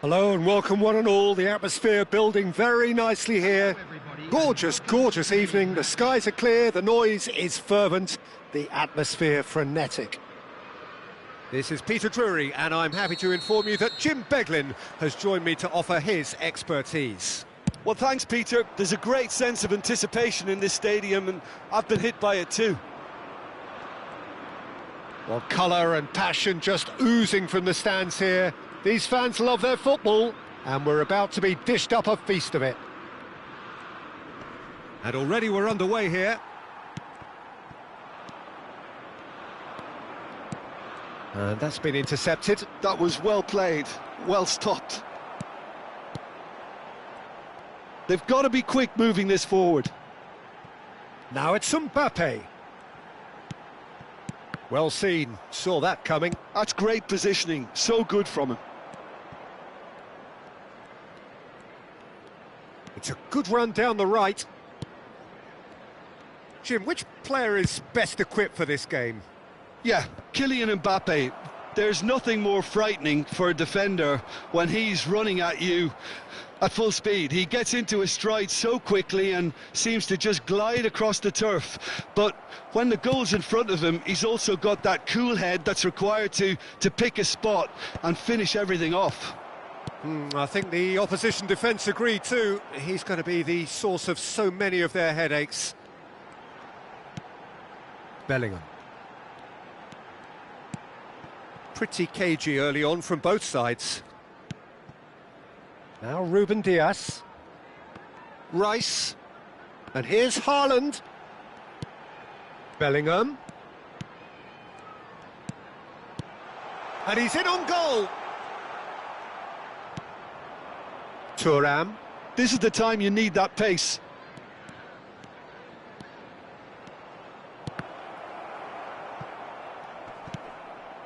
Hello and welcome one and all. The atmosphere building very nicely here. Gorgeous, gorgeous evening. The skies are clear, the noise is fervent, the atmosphere frenetic. This is Peter Drury and I'm happy to inform you that Jim Beglin has joined me to offer his expertise. Well, thanks, Peter. There's a great sense of anticipation in this stadium and I've been hit by it too. Well, colour and passion just oozing from the stands here. These fans love their football, and we're about to be dished up a feast of it. And already we're underway here. And that's been intercepted. That was well played, well stopped. They've got to be quick moving this forward. Now it's Mbappe. Well seen, saw that coming. That's great positioning, so good from him. It's a good run down the right. Jim, which player is best equipped for this game? Yeah, Kylian Mbappe. There's nothing more frightening for a defender when he's running at you at full speed. He gets into his stride so quickly and seems to just glide across the turf. But when the goal's in front of him, he's also got that cool head that's required to pick a spot and finish everything off. I think the opposition defence agree too. He's going to be the source of so many of their headaches. Bellingham. Pretty cagey early on from both sides. Now Ruben Dias. Rice. And here's Haaland. Bellingham. And he's in on goal. Thuram. This is the time you need that pace.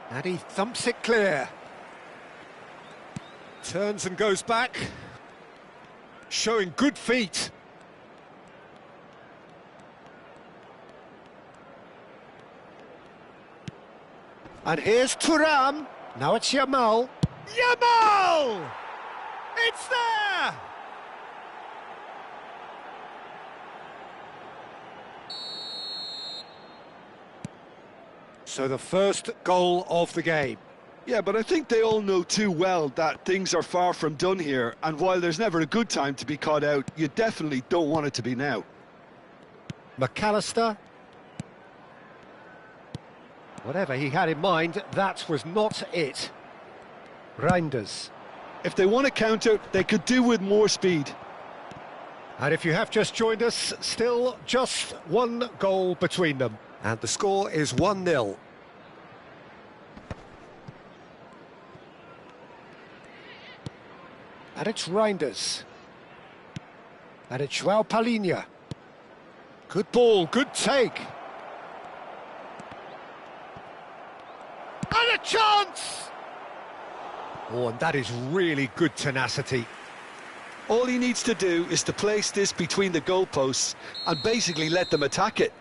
And he thumps it clear. Turns and goes back. Showing good feet. And here's Thuram. Now it's Yamal. Yamal! It's there! So the first goal of the game. Yeah, but I think they all know too well that things are far from done here, and while there's never a good time to be caught out, you definitely don't want it to be now. McAllister. Whatever he had in mind, that was not it. Reinders. If they want to counter, they could do with more speed. And if you have just joined us, still just one goal between them. And the score is 1-0. And it's Reinders. And it's João Palhinha. Good ball, good take. And a chance! Oh, and that is really good tenacity. All he needs to do is to place this between the goalposts and basically let them attack it.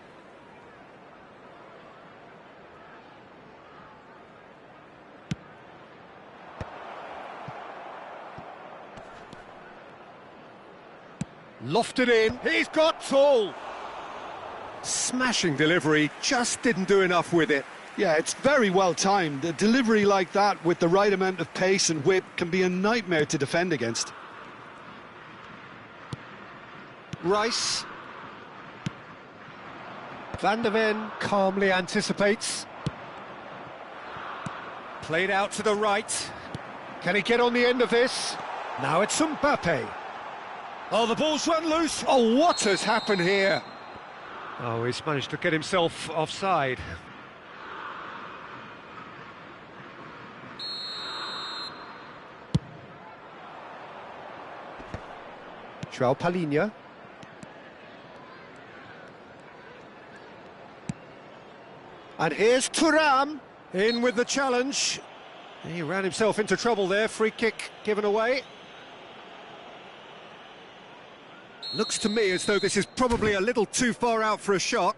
Lofted in, he's got tall. Smashing delivery, just didn't do enough with it. Yeah, it's very well timed. A delivery like that with the right amount of pace and whip can be a nightmare to defend against. Rice. Van der Ven calmly anticipates. Played out to the right. Can he get on the end of this? Now it's Mbappe. Oh, the ball's run loose. Oh, what has happened here? Oh, he's managed to get himself offside. João Palhinha. And here's Thuram. In with the challenge. He ran himself into trouble there. Free kick given away. Looks to me as though this is probably a little too far out for a shot.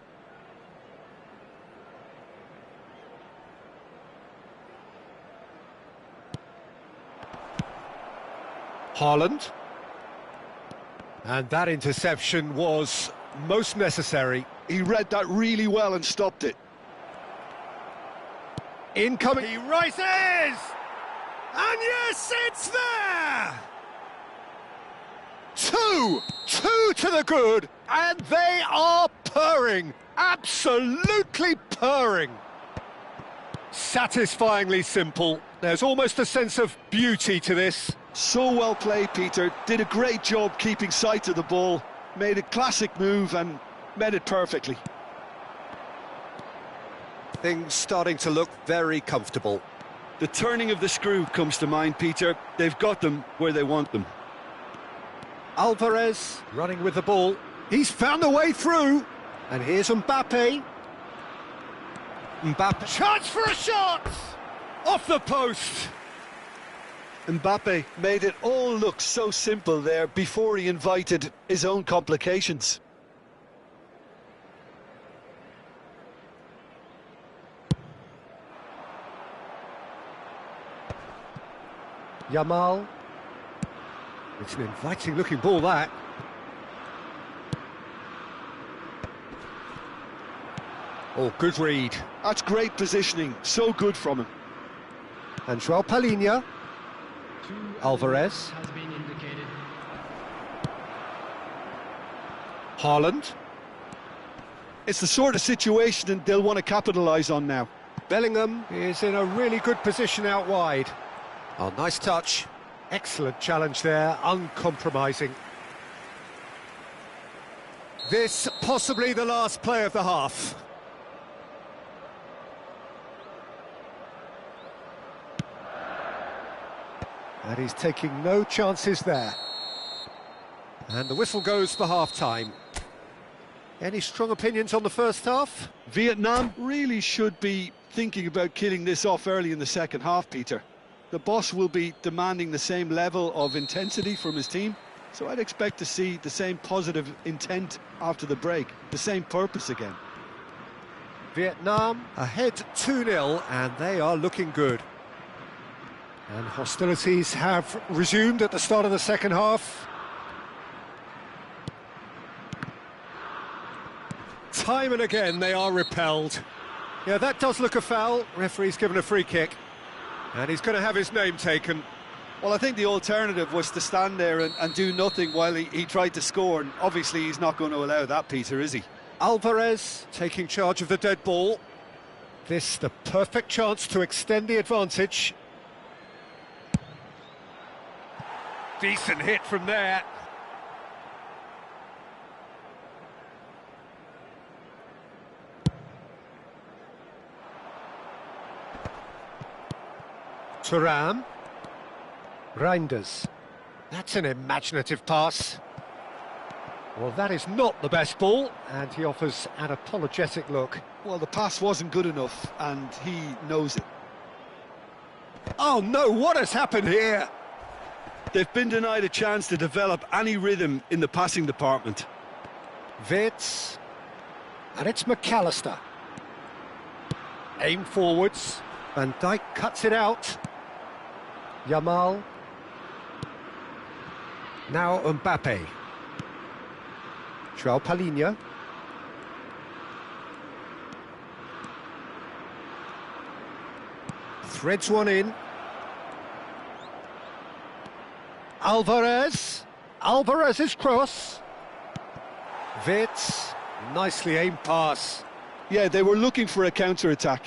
Haaland. And that interception was most necessary. He read that really well and stopped it. Incoming. He rises! And yes, it's there! Two to the good, and they are purring, absolutely purring. Satisfyingly simple. There's almost a sense of beauty to this. So well played, Peter. Did a great job keeping sight of the ball, made a classic move and met it perfectly. Things starting to look very comfortable. The turning of the screw comes to mind, Peter. They've got them where they want them. Alvarez running with the ball. He's found a way through. And here's Mbappe. Mbappe. Chance for a shot! Off the post. Mbappe made it all look so simple there before he invited his own complications. Yamal. It's an inviting looking ball, that. Oh, good read. That's great positioning, so good from him. And Joao Palhinha. Alvarez. Has been indicated. Haaland. It's the sort of situation that they'll want to capitalise on now. Bellingham is in a really good position out wide. Oh, nice touch. Excellent challenge there, uncompromising. This possibly the last play of the half. And he's taking no chances there. And the whistle goes for half-time. Any strong opinions on the first half? Vietnam really should be thinking about killing this off early in the second half, Peter. The boss will be demanding the same level of intensity from his team, so I'd expect to see the same positive intent after the break, the same purpose again. Vietnam ahead 2-0, and they are looking good. And hostilities have resumed at the start of the second half. Time and again they are repelled. Yeah, that does look a foul. Referee's given a free kick. And he's going to have his name taken. Well, I think the alternative was to stand there and do nothing while he tried to score. And obviously he's not going to allow that, Peter, is he? Alvarez taking charge of the dead ball. This the perfect chance to extend the advantage. Decent hit from there. Thuram. Reinders. That's an imaginative pass. Well, that is not the best ball, and he offers an apologetic look. Well, the pass wasn't good enough, and he knows it. Oh no, what has happened here? They've been denied a chance to develop any rhythm in the passing department. Wirtz. And it's McAllister. Aim forwards. Van Dijk cuts it out. Yamal. Now Mbappe. Joao Palhinha. Threads one in. Alvarez. Alvarez's cross. Wirtz. Nicely aimed pass. Yeah, they were looking for a counter-attack.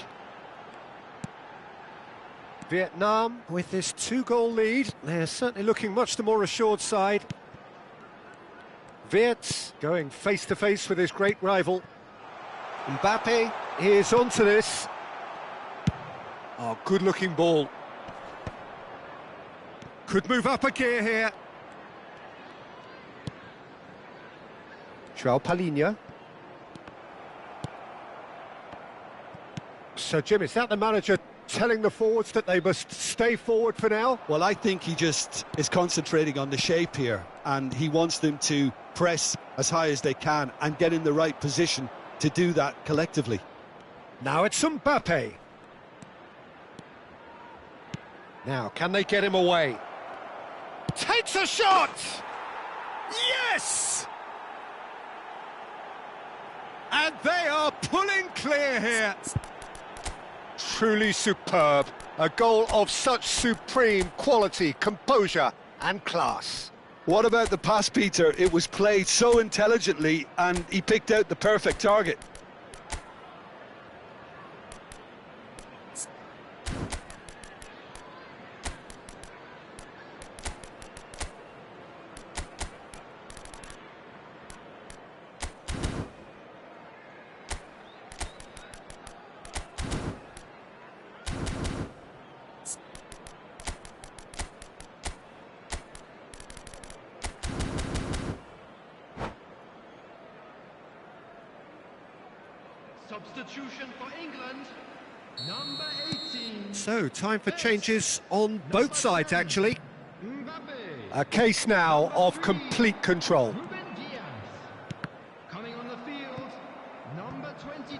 Vietnam with this 2-goal lead. They're certainly looking much the more assured side. Wirtz going face-to-face with his great rival. Mbappe is onto this. Oh, good-looking ball. Could move up a gear here. Joao Palhinha. So, Jim, is that the manager telling the forwards that they must stay forward for now? Well, I think he just is concentrating on the shape here, and he wants them to press as high as they can and get in the right position to do that collectively. Now it's Mbappe. Now, can they get him away? takes a shot! Yes! And they are pulling clear here. Truly superb. A goal of such supreme quality, composure and class. What about the pass, Peter? It was played so intelligently and he picked out the perfect target. Substitution for England, number 18. So, time for changes on both sides, actually. Mbappe. A case now of complete control. Ruben Diaz. Coming on the field, number 22.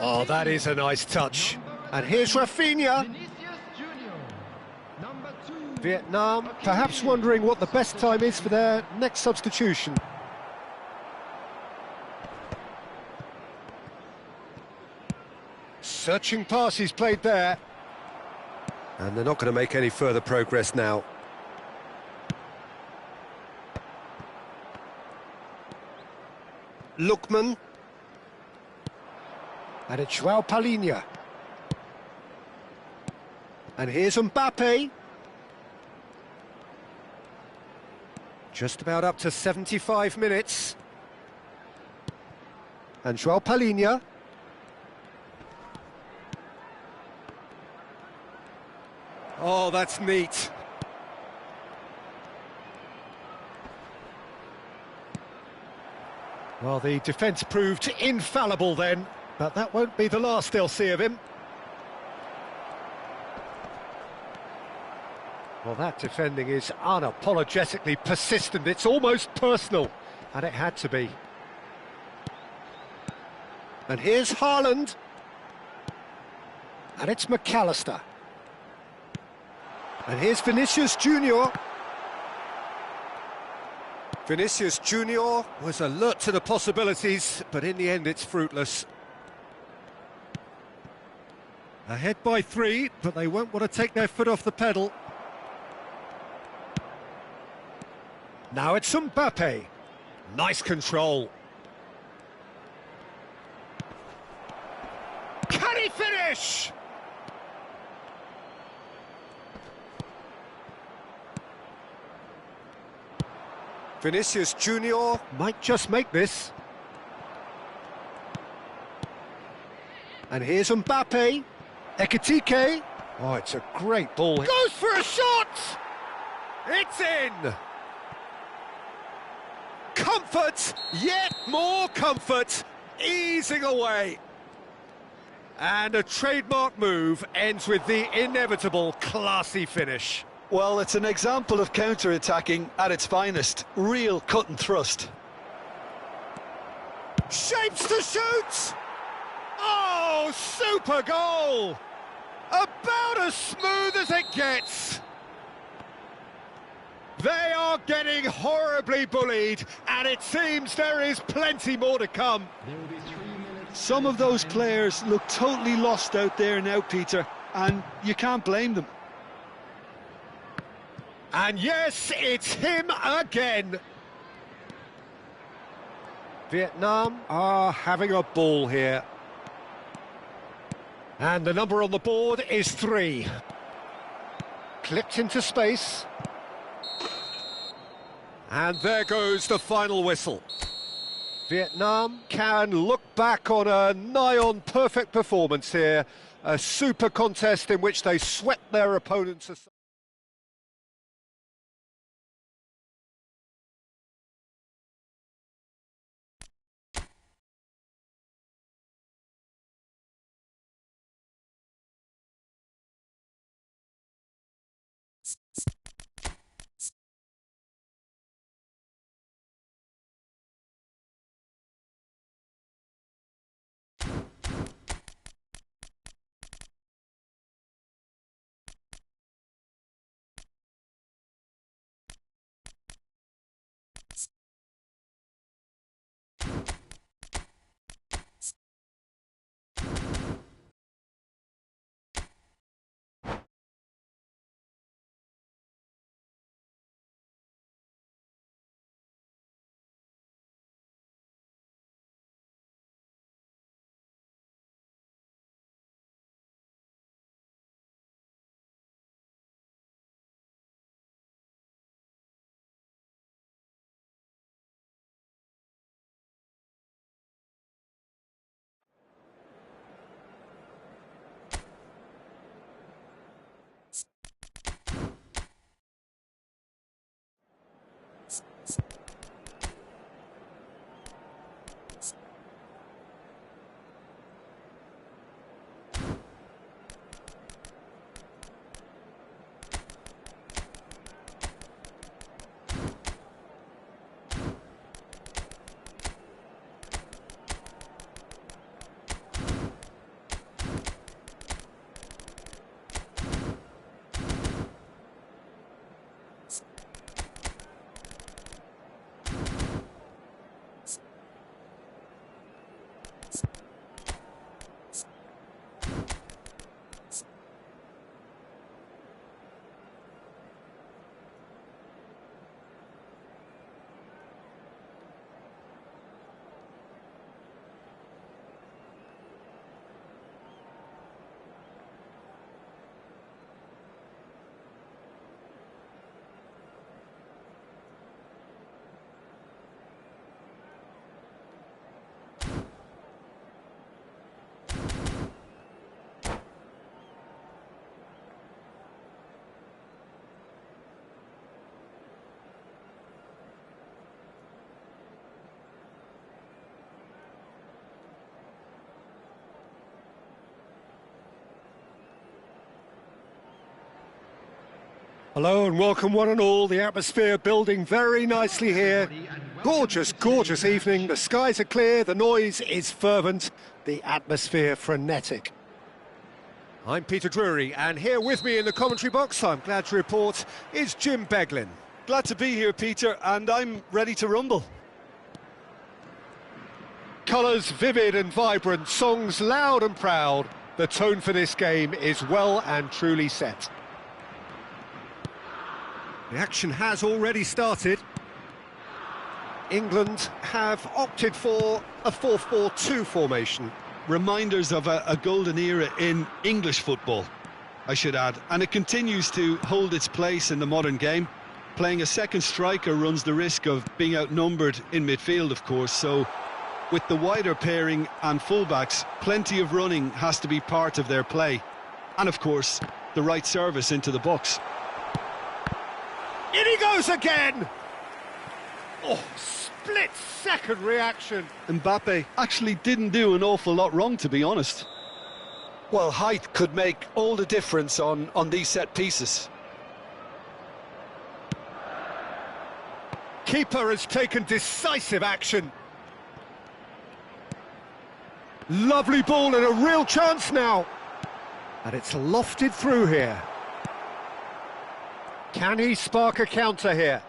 Oh, that is a nice touch. And here's Rafinha. Vinicius Junior. Number 2. Vietnam perhaps wondering what the best time is for their next substitution. Searching pass he's played there. And they're not going to make any further progress now. Lookman. And it's João Palhinha. And here's Mbappe. Just about up to 75 minutes. And João Palhinha. Oh, that's neat. Well, the defence proved infallible then, but that won't be the last they'll see of him. Well, that defending is unapologetically persistent. It's almost personal, and it had to be. And here's Haaland. And it's McAllister. And here's Vinicius Junior. Vinicius Junior was alert to the possibilities, but in the end it's fruitless. Ahead by 3, but they won't want to take their foot off the pedal. Now it's Mbappe. Nice control. Can he finish? Vinicius Junior might just make this. And here's Mbappe. Ekitike. Oh, it's a great ball. Goes for a shot! It's in! Comfort, yet more comfort, easing away. And a trademark move ends with the inevitable classy finish. Well, it's an example of counter-attacking at its finest. Real cut and thrust. Shapes to shoot! Oh, super goal! About as smooth as it gets. They are getting horribly bullied, and it seems there is plenty more to come. There will be 3 minutes. Some of those players look totally lost out there now, Peter, and you can't blame them. And yes, it's him again. Vietnam are having a ball here. And the number on the board is 3. Clipped into space. And there goes the final whistle. Vietnam can look back on a nigh-on perfect performance here. A super contest in which they swept their opponents aside. Hello and welcome one and all. The atmosphere building very nicely here. Gorgeous, gorgeous evening. The skies are clear, the noise is fervent, the atmosphere frenetic. I'm Peter Drury, and here with me in the commentary box, I'm glad to report, is Jim Beglin. Glad to be here, Peter, and I'm ready to rumble. Colours vivid and vibrant, songs loud and proud. The tone for this game is well and truly set. The action has already started. England have opted for a 4-4-2 formation. Reminders of a golden era in English football, I should add, and it continues to hold its place in the modern game. Playing a second striker runs the risk of being outnumbered in midfield, of course, so with the wider pairing and fullbacks, plenty of running has to be part of their play. And of course, the right service into the box. In he goes again! Oh, split-second reaction. Mbappe actually didn't do an awful lot wrong, to be honest. Well, height could make all the difference on these set pieces. Keeper has taken decisive action. Lovely ball and a real chance now. And it's lofted through here. Can he spark a counter here?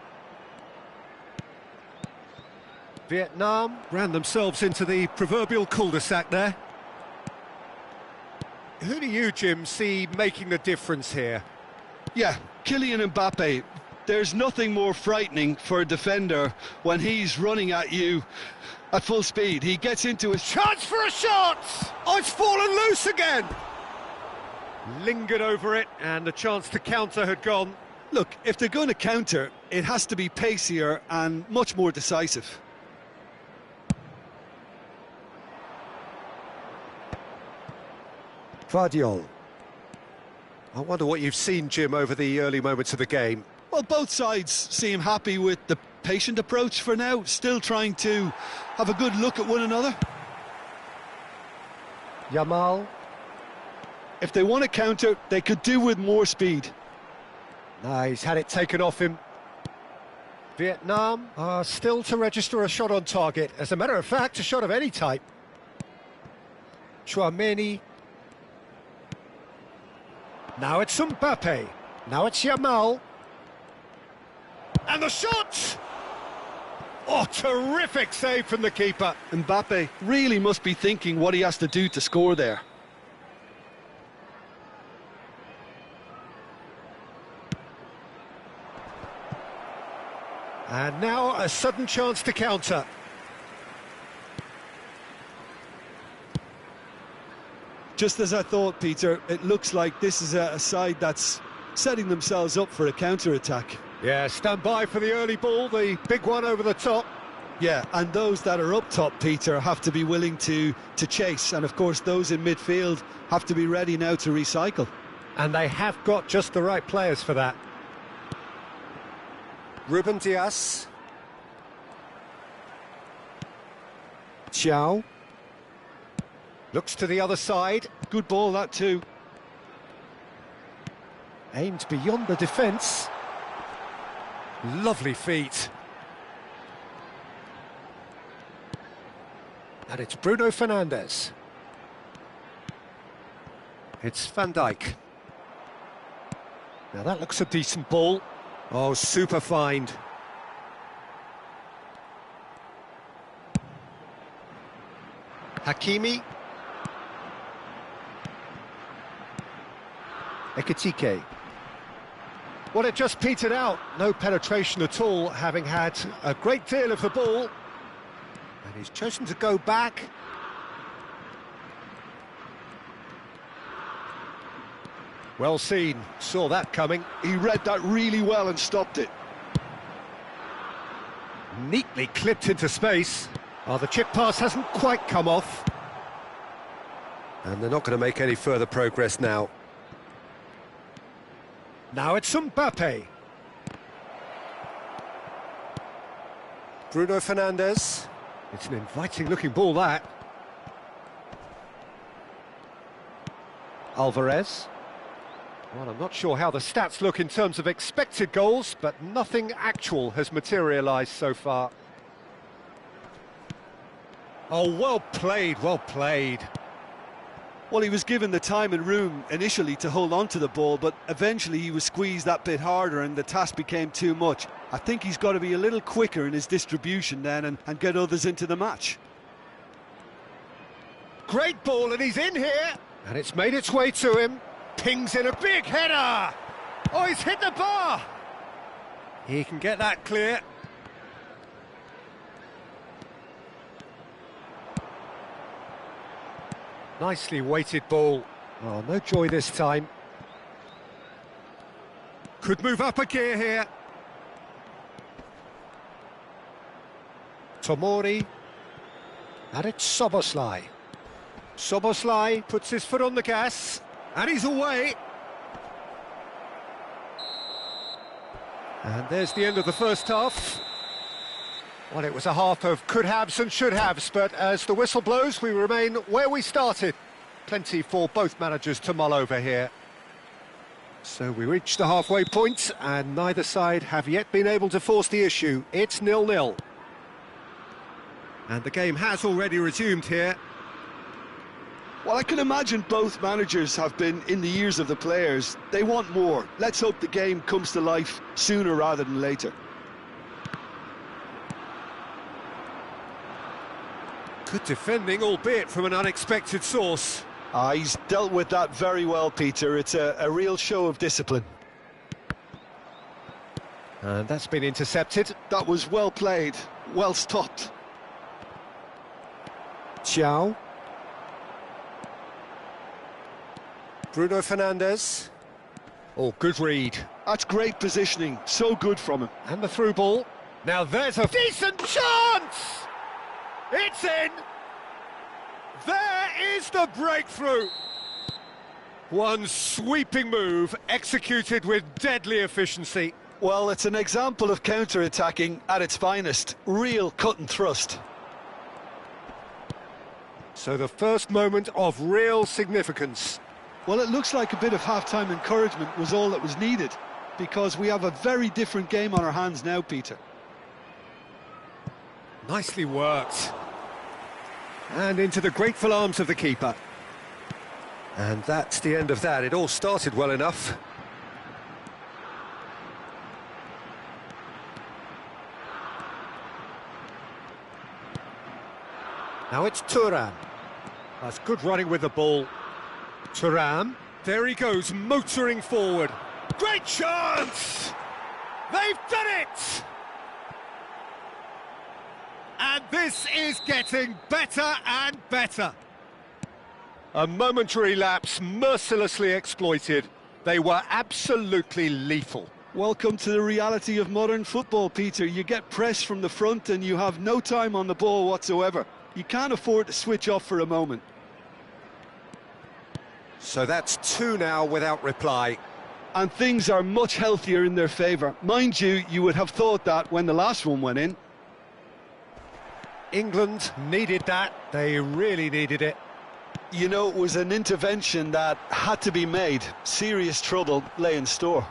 Vietnam ran themselves into the proverbial cul-de-sac there. Who do you, Jim, see making the difference here? Yeah, Kylian Mbappe. There's nothing more frightening for a defender when he's running at you at full speed. He gets into a chance for a shot! Oh, it's fallen loose again! Lingered over it, and the chance to counter had gone. Look, if they're going to counter, it has to be pacier and much more decisive. Vardiol. I wonder what you've seen, Jim, over the early moments of the game. Well, both sides seem happy with the patient approach for now, still trying to have a good look at one another. Yamal. If they want to counter, they could do with more speed. No, he's had it taken off him. Vietnam are still to register a shot on target. As a matter of fact, a shot of any type. Chouameni. Now it's Mbappe. Now it's Yamal. And the shot! Oh, terrific save from the keeper. Mbappe really must be thinking what he has to do to score there. And now a sudden chance to counter. Just as I thought, Peter, it looks like this is a side that's setting themselves up for a counter-attack. Yeah, stand by for the early ball, the big one over the top. Yeah, and those that are up top, Peter, have to be willing to chase. And of course, those in midfield have to be ready now to recycle. And they have got just the right players for that. Ruben Dias. Xiao. Looks to the other side. Good ball, that too. Aimed beyond the defence. Lovely feet. And it's Bruno Fernandes. It's Van Dijk. Now that looks a decent ball. Oh, super find. Hakimi. Ekitike. Well, it just petered out. No penetration at all, having had a great deal of the ball. And he's chosen to go back. Well seen, saw that coming. He read that really well and stopped it. Neatly clipped into space. Oh, the chip pass hasn't quite come off. And they're not going to make any further progress now. Now it's Mbappe. Bruno Fernandes. It's an inviting-looking ball, that. Alvarez. Well, I'm not sure how the stats look in terms of expected goals, but nothing actual has materialised so far. Oh, well played, well played. Well, he was given the time and room initially to hold on to the ball, but eventually he was squeezed that bit harder and the task became too much. I think he's got to be a little quicker in his distribution then and get others into the match. Great ball, and he's in here. And it's made its way to him. Pings in a big header. Oh, he's hit the bar. He can get that clear. Nicely weighted ball. Oh, no joy this time. Could move up a gear here. Tomori. And it's Soboslai. Soboslai puts his foot on the gas. And he's away. And there's the end of the first half. Well, it was a half of could-haves and should-haves, but as the whistle blows, we remain where we started. Plenty for both managers to mull over here. So we reach the halfway point, and neither side have yet been able to force the issue. It's 0-0. And the game has already resumed here. Well, I can imagine both managers have been in the ears of the players. They want more. Let's hope the game comes to life sooner rather than later. Good defending, albeit from an unexpected source. He's dealt with that very well, Peter. It's a real show of discipline. And that's been intercepted. That was well played, well stopped. Xiao. Bruno Fernandes. Oh, good read. That's great positioning, so good from him. And the through ball. Now there's a decent chance! It's in! There is the breakthrough! One sweeping move, executed with deadly efficiency. Well, it's an example of counter-attacking at its finest. Real cut and thrust. So the first moment of real significance. Well, it looks like a bit of half-time encouragement was all that was needed, because we have a very different game on our hands now, Peter. Nicely worked. And into the grateful arms of the keeper. And that's the end of that. It all started well enough. Now it's Thuan. That's good running with the ball. Thuan, there he goes, motoring forward. Great chance! They've done it! And this is getting better and better. A momentary lapse mercilessly exploited. They were absolutely lethal. Welcome to the reality of modern football, Peter. You get pressed from the front and you have no time on the ball whatsoever. You can't afford to switch off for a moment. So that's two now without reply. And things are much healthier in their favour. Mind you, you would have thought that when the last one went in. England needed that. They really needed it. You know, it was an intervention that had to be made. Serious trouble lay in store.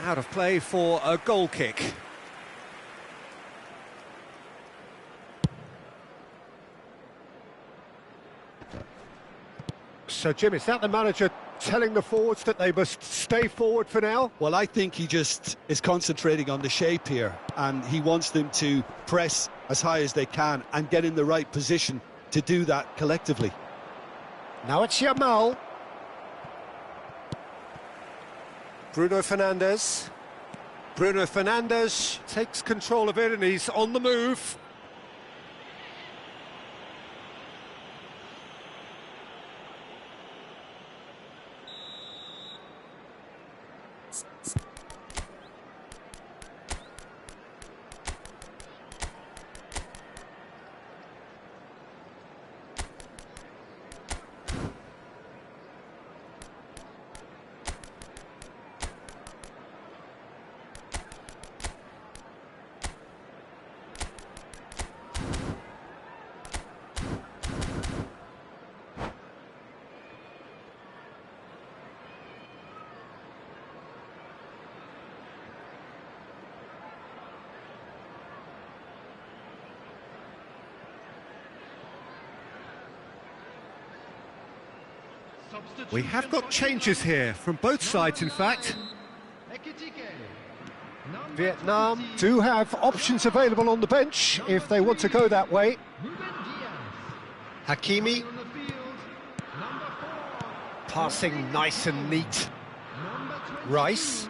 Out of play for a goal kick. So, Jim, is that the manager telling the forwards that they must stay forward for now? Well, I think he just is concentrating on the shape here, and he wants them to press as high as they can and get in the right position to do that collectively. Now it's Yamal. Bruno Fernandes. Bruno Fernandes takes control of it and he's on the move. We have got changes here from both sides, in fact. Vietnam do have options available on the bench if they want to go that way. Hakimi. Passing nice and neat. Rice.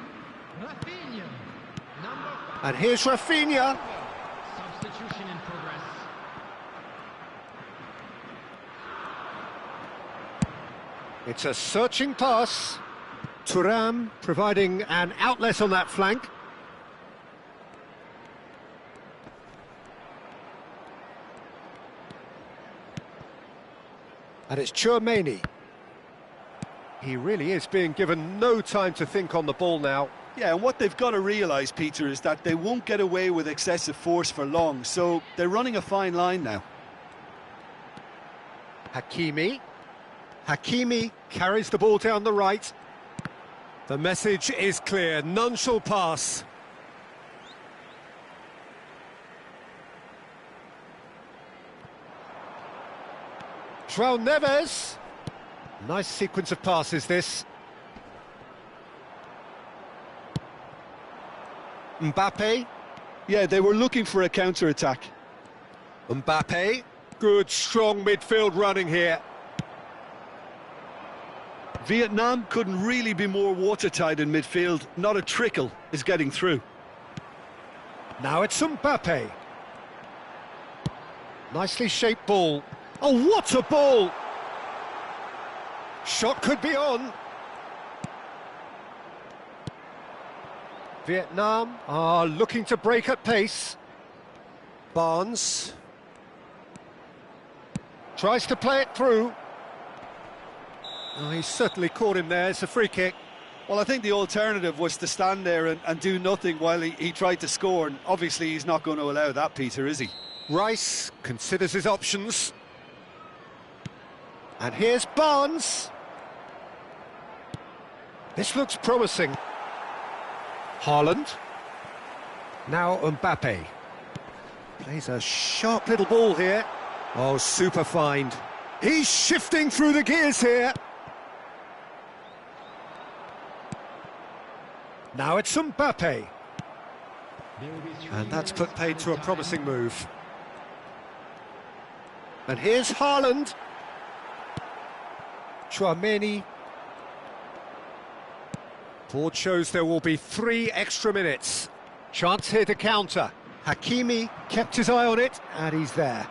And here's Rafinha. Substitution in progress. It's a searching pass. Thuram providing an outlet on that flank. And it's thuan-sony. He really is being given no time to think on the ball now. Yeah, and what they've got to realise, Peter, is that they won't get away with excessive force for long, so they're running a fine line now. Hakimi. Hakimi carries the ball down the right. The message is clear, none shall pass. João Neves. Nice sequence of passes, this. Mbappe. Yeah, they were looking for a counter-attack. Mbappe. Good, strong midfield running here. Vietnam couldn't really be more watertight in midfield. Not a trickle is getting through. Now it's Mbappe. Nicely shaped ball. Oh, what a ball! Shot could be on. Vietnam are looking to break at pace. Barnes tries to play it through. Oh, he's certainly caught him there. It's a free kick. Well, I think the alternative was to stand there and do nothing while he tried to score, and obviously he's not going to allow that, Peter, is he? Rice considers his options. And here's Barnes. This looks promising. Haaland. Now Mbappe. Plays a sharp little ball here. Oh, super find. He's shifting through the gears here. Now it's Mbappe. And that's put paid to a promising move. And here's Haaland. thuan-sony. Board shows there will be 3 extra minutes. Chance here to counter. Hakimi kept his eye on it, and he's there.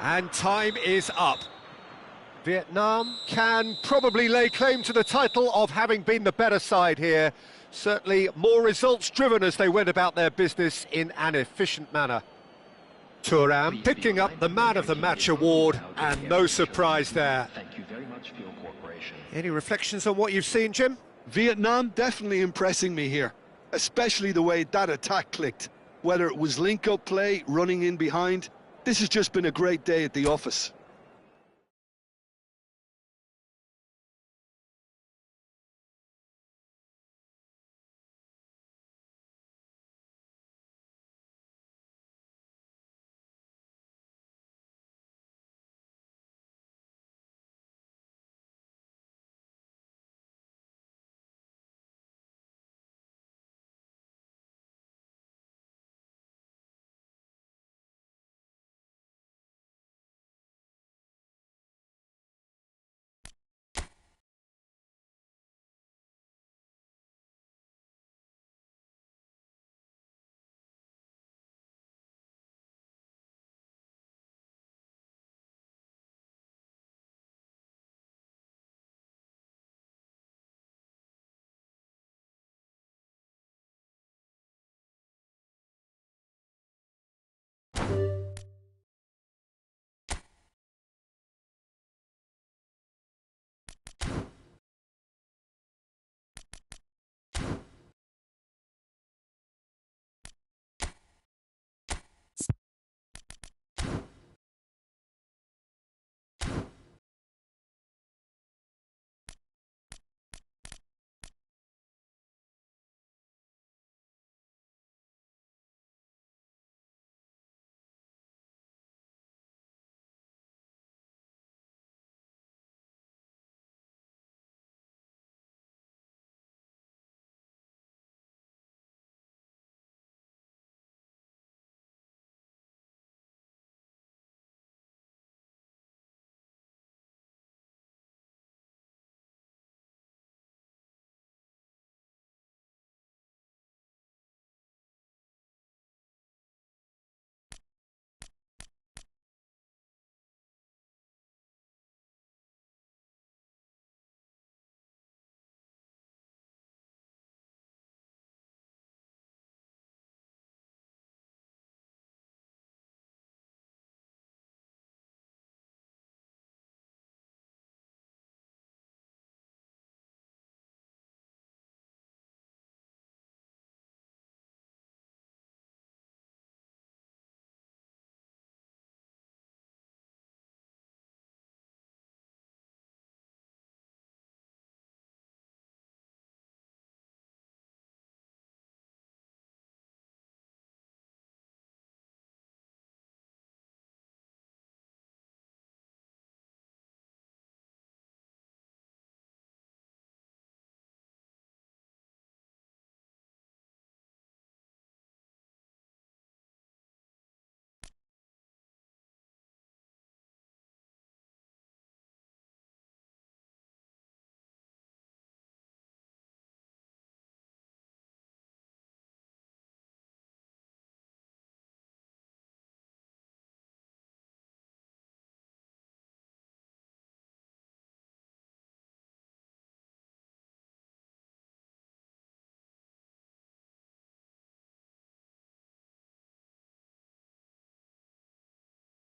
And time is up. Vietnam can probably lay claim to the title of having been the better side here. Certainly more results-driven as they went about their business in an efficient manner. Thuram picking up the Man of the Match award, and no surprise there. Thank you very much for your cooperation. Any reflections on what you've seen, Jim? Vietnam definitely impressing me here, especially the way that attack clicked. Whether it was link-up play, running in behind, this has just been a great day at the office.